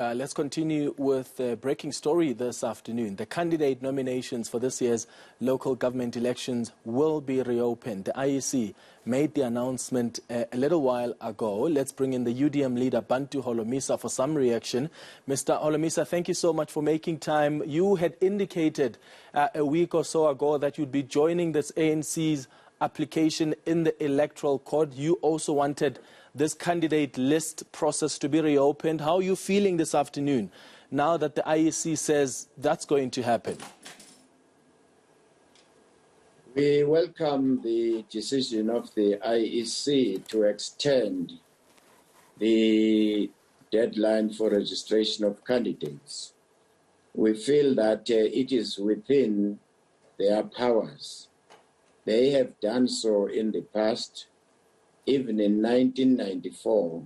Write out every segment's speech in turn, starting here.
Let's continue with the breaking story this afternoon. The candidate nominations for this year's local government elections will be reopened. The IEC made the announcement a little while ago. Let's bring in the UDM leader, Bantu Holomisa, for some reaction. Mr. Holomisa, thank you so much for making time. You had indicated a week or so ago that you'd be joining this ANC's application in the Electoral Court. You also wanted this candidate list process to be reopened. How are you feeling this afternoon now that the IEC says that's going to happen? We welcome the decision of the IEC to extend the deadline for registration of candidates. We feel that it is within their powers. They have done so in the past. Even in 1994,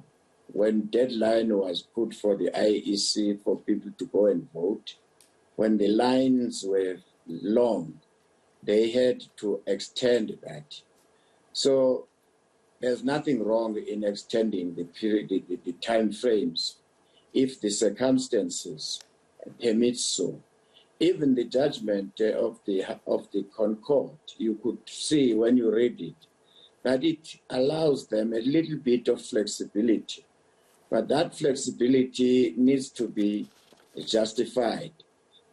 when deadline was put for the IEC for people to go and vote, when the lines were long, they had to extend that. So there's nothing wrong in extending the period, the time frames, if the circumstances permit so. Even the judgment of the Concord, you could see when you read it, that it allows them a little bit of flexibility. But that flexibility needs to be justified.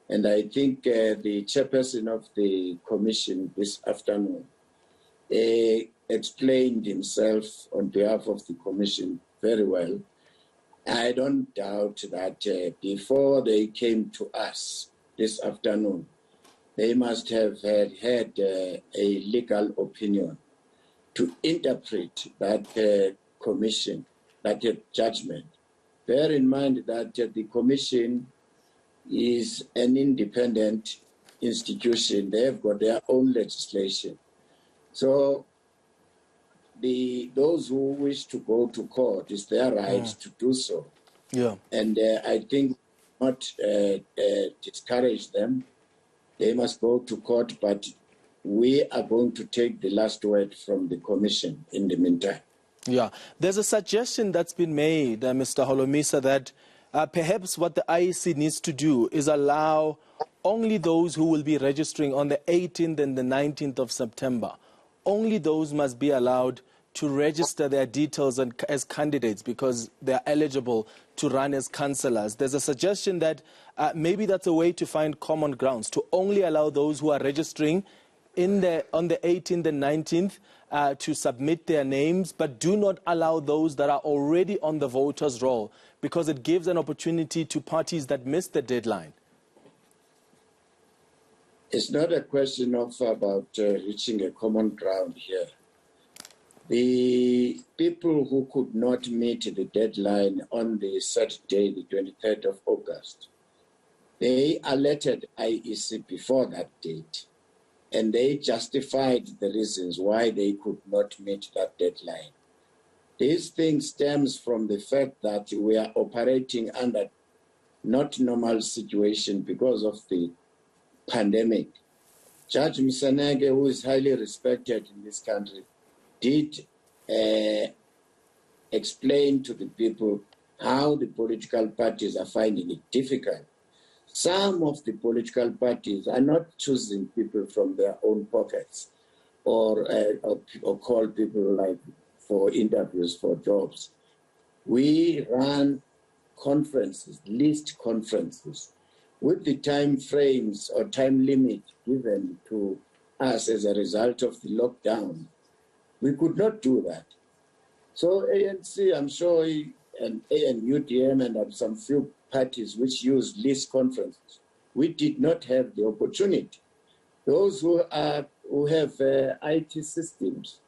And I think the chairperson of the commission this afternoon explained himself on behalf of the commission very well. I don't doubt that before they came to us this afternoon, they must have had a legal opinion to interpret that commission, that judgment. Bear in mind that the commission is an independent institution. They have got their own legislation. So those who wish to go to court, it's their right to do so. Yeah. And I think not discourage them. They must go to court, but we are going to take the last word from the commission in the meantime. Yeah. There's a suggestion that's been made, Mr. Holomisa, that perhaps what the IEC needs to do is allow only those who will be registering on the 18th and the 19th of September. Only those must be allowed to register their details as candidates because they are eligible to run as councillors. There's a suggestion that maybe that's a way to find common grounds, to only allow those who are registering on the 18th and 19th to submit their names, but do not allow those that are already on the voters' roll, because it gives an opportunity to parties that missed the deadline. It's not a question of about reaching a common ground here. The people who could not meet the deadline on the Saturday, the 23rd of August, they alerted IEC before that date. And they justified the reasons why they could not meet that deadline. This thing stems from the fact that we are operating under not normal situation because of the pandemic. Judge Msanege, who is highly respected in this country, did explain to the people how the political parties are finding it difficult. Some of the political parties are not choosing people from their own pockets or call people like for interviews for jobs. We run conferences, list conferences, with the time frames or time limit given to us as a result of the lockdown. We could not do that. So ANC, I'm sure, and UDM and some few parties which use list conferences, we did not have the opportunity. Those who have IT systems,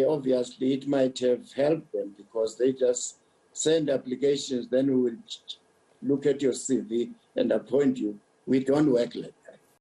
obviously it might have helped them because they just send applications, then we will look at your CV and appoint you. We don't work like